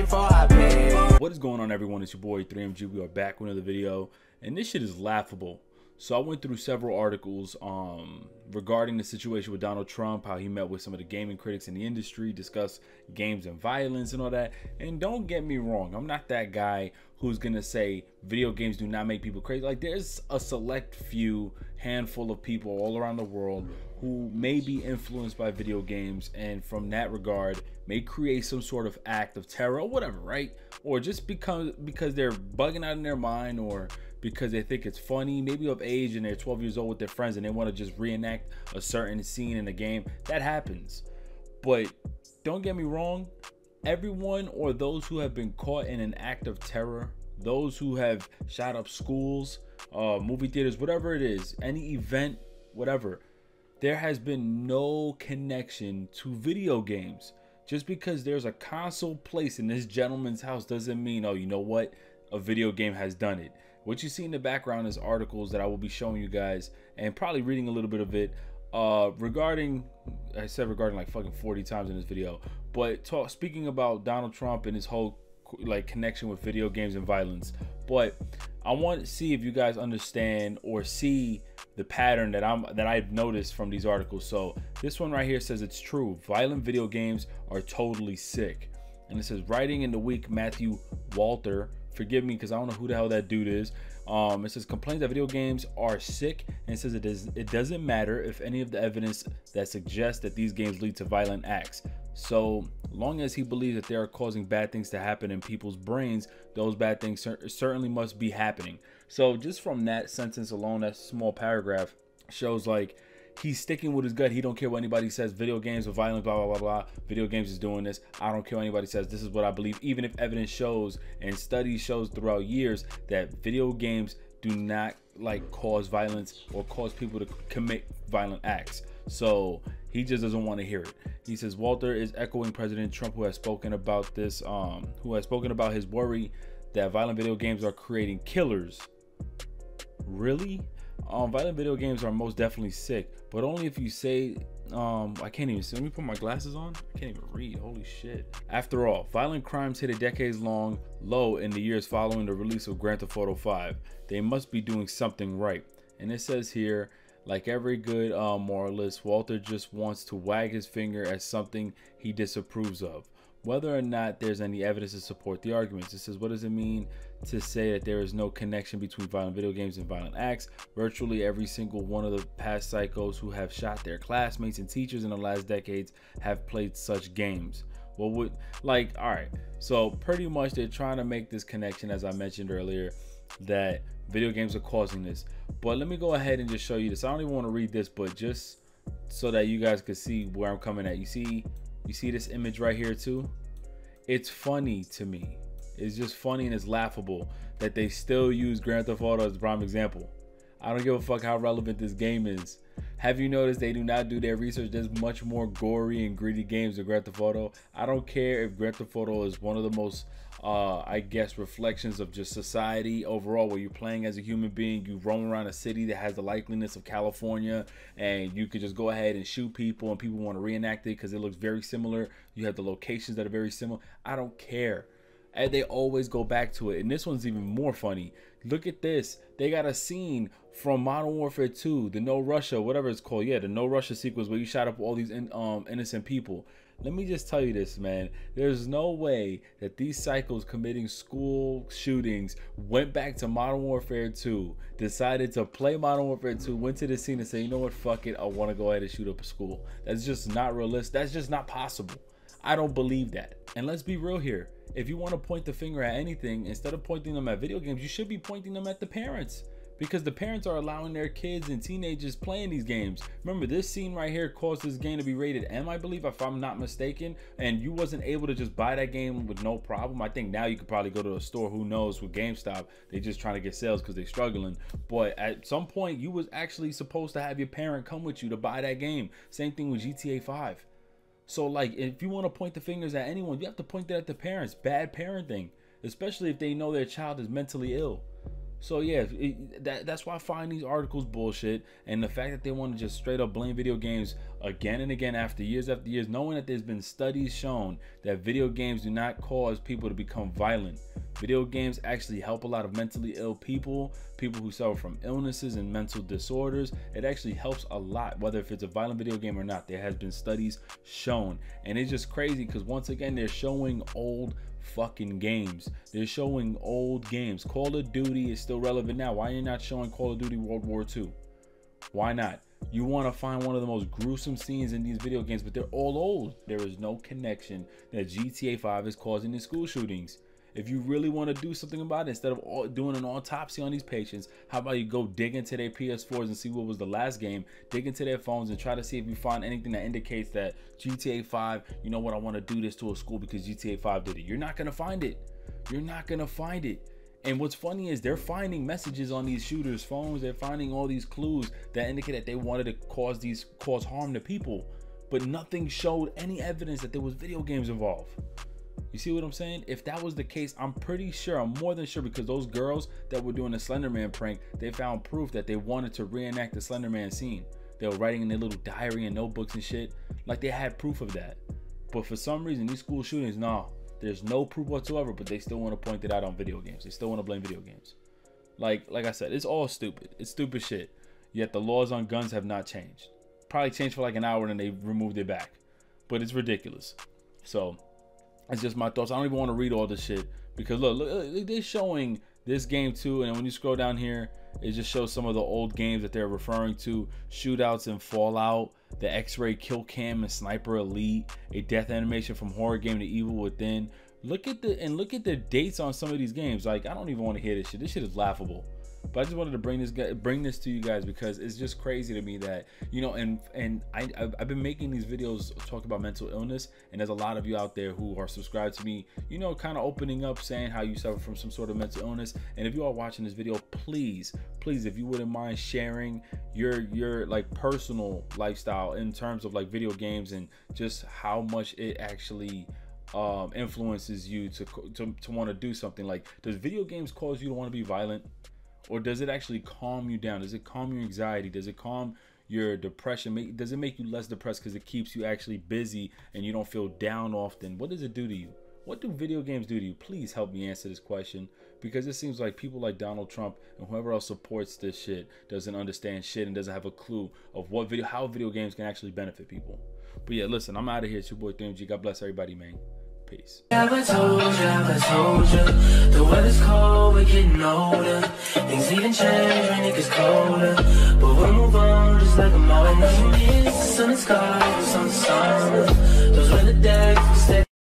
before I pay. What is going on, everyone? It's your boy 3MG. We are back with another video, and this shit is laughable. So I went through several articles regarding the situation with Donald Trump, how he met with some of the gaming critics in the industry, discussed games and violence and all that. And don't get me wrong, I'm not that guy who's gonna say video games do not make people crazy. Like, there's a select few handful of people all around the world who may be influenced by video games, and from that regard may create some sort of act of terror or whatever, right? Or just because they're bugging out in their mind, or because they think it's funny, maybe of age and they're 12 years old with their friends and they want to just reenact a certain scene in the game. That happens. But don't get me wrong, everyone or those who have been caught in an act of terror, those who have shot up schools, movie theaters, whatever it is, any event, whatever, there has been no connection to video games. Just because there's a console placed in this gentleman's house doesn't mean, oh, you know what, a video game has done it. What you see in the background is articles that I will be showing you guys and probably reading a little bit of it regarding, I said regarding like fucking 40 times in this video, but speaking about Donald Trump and his whole like connection with video games and violence. But I want to see if you guys understand or see the pattern that I've noticed from these articles. So this one right here says it's true, violent video games are totally sick. And it says, writing in the week, Matthew Walter, forgive me because I don't know who the hell that dude is. It says, complains that video games are sick, and it says it doesn't matter if any of the evidence that suggests that these games lead to violent acts. So long as he believes that they are causing bad things to happen in people's brains, those bad things certainly must be happening. So just from that sentence alone, that small paragraph shows like he's sticking with his gut. He don't care what anybody says. Video games are violent, blah, blah, blah, blah. Video games is doing this. I don't care what anybody says. This is what I believe. Even if evidence shows and studies shows throughout years that video games do not like cause violence or cause people to commit violent acts. So he just doesn't want to hear it. He says Walter is echoing President Trump, who has spoken about this, who has spoken about his worry that violent video games are creating killers. Really? Violent video games are most definitely sick, but only if you say, I can't even see. Let me put my glasses on. I can't even read. Holy shit. After all, violent crimes hit a decades-long low in the years following the release of Grand Theft Auto 5. They must be doing something right. And it says here, like every good moralist, Walter just wants to wag his finger at something he disapproves of, whether or not there's any evidence to support the arguments. It says, what does it mean to say that there is no connection between violent video games and violent acts? Virtually every single one of the past psychos who have shot their classmates and teachers in the last decades have played such games. Well, would like, all right, so pretty much they're trying to make this connection, as I mentioned earlier, that video games are causing this. But let me go ahead and just show you this. I don't even want to read this, but just so that you guys can see where I'm coming at. You see this image right here too? It's funny to me. It's just funny and it's laughable that they still use Grand Theft Auto as a prime example. I don't give a fuck how relevant this game is. Have you noticed they do not do their research? There's much more gory and gritty games than Grand Theft Auto. I don't care if Grand Theft Auto is one of the most I guess reflections of just society overall, where you're playing as a human being, you roam around a city that has the likeliness of California, and you could just go ahead and shoot people and people want to reenact it because it looks very similar. You have the locations that are very similar. I don't care. And they always go back to it. And this one's even more funny. Look at this. They got a scene from Modern Warfare 2, the No Russia, whatever it's called. Yeah, the No Russia sequence where you shot up all these innocent people. Let me just tell you this, man. There's no way that these psychos committing school shootings went back to Modern Warfare 2, decided to play Modern Warfare 2, went to the scene and said, you know what, fuck it, I want to go ahead and shoot up a school. That's just not realistic. That's just not possible. I don't believe that. And let's be real here. If you want to point the finger at anything, instead of pointing them at video games, you should be pointing them at the parents. Because the parents are allowing their kids and teenagers playing these games. Remember, this scene right here caused this game to be rated M, I believe, if I'm not mistaken. And you wasn't able to just buy that game with no problem. I think now you could probably go to a store, who knows, with GameStop. They just trying to get sales because they're struggling. But at some point, you was actually supposed to have your parent come with you to buy that game. Same thing with GTA 5. So, like, if you want to point the fingers at anyone, you have to point that at the parents. Bad parenting, especially if they know their child is mentally ill. So yeah, that's why I find these articles bullshit, and the fact that they want to just straight up blame video games again and again after years, knowing that there's been studies shown that video games do not cause people to become violent. Video games actually help a lot of mentally ill people who suffer from illnesses and mental disorders. It actually helps a lot, whether if it's a violent video game or not. There has been studies shown, and it's just crazy because once again they're showing old fucking games. They're showing old games. Call of Duty is still relevant now. Why are you not showing Call of Duty World War II? Why not? You want to find one of the most gruesome scenes in these video games, but they're all old. There is no connection that GTA 5 is causing these school shootings. If you really want to do something about it, instead of doing an autopsy on these patients, how about you go dig into their PS4s and see what was the last game, dig into their phones and try to see if you find anything that indicates that GTA 5, you know what, I want to do this to a school because GTA 5 did it. You're not going to find it. You're not going to find it. And what's funny is they're finding messages on these shooters' phones. They're finding all these clues that indicate that they wanted to cause harm to people, but nothing showed any evidence that there was video games involved. You see what I'm saying? If that was the case, I'm pretty sure, I'm more than sure, because those girls that were doing the Slender Man prank, they found proof that they wanted to reenact the Slender Man scene. They were writing in their little diary and notebooks and shit. Like, they had proof of that. But for some reason, these school shootings, no, there's no proof whatsoever, but they still want to point it out on video games. They still want to blame video games. Like I said, it's all stupid. It's stupid shit. Yet the laws on guns have not changed. Probably changed for like an hour and then they removed it back. But it's ridiculous. So it's just my thoughts. I don't even want to read all this shit because look, they're showing this game too, and when you scroll down here, it just shows some of the old games that they're referring to: shootouts in Fallout, the X-Ray Kill Cam and Sniper Elite, a death animation from horror game The Evil Within. Look at the dates on some of these games. Like, I don't even want to hear this shit. This shit is laughable. But I just wanted to bring this to you guys because it's just crazy to me that, you know, and I've been making these videos talking about mental illness, and there's a lot of you out there who are subscribed to me, you know, kind of opening up, saying how you suffer from some sort of mental illness. And if you are watching this video, please, if you wouldn't mind sharing your like personal lifestyle in terms of like video games and just how much it actually influences you to want to do something. Like, does video games cause you to want to be violent? Or does it actually calm you down? Does it calm your anxiety? Does it calm your depression? Does it make you less depressed because it keeps you actually busy and you don't feel down often? What does it do to you? What do video games do to you? Please help me answer this question, because it seems like people like Donald Trump and whoever else supports this shit doesn't understand shit and doesn't have a clue of how video games can actually benefit people. But yeah, listen, I'm out of here. It's your boy 3MG. God bless everybody, man. Peace. Ever told you, the weather's cold, we're getting older. Things even change when it gets colder. But we'll move on just like a moment. The sun is sky, the sun's summer. Those were the days we stay.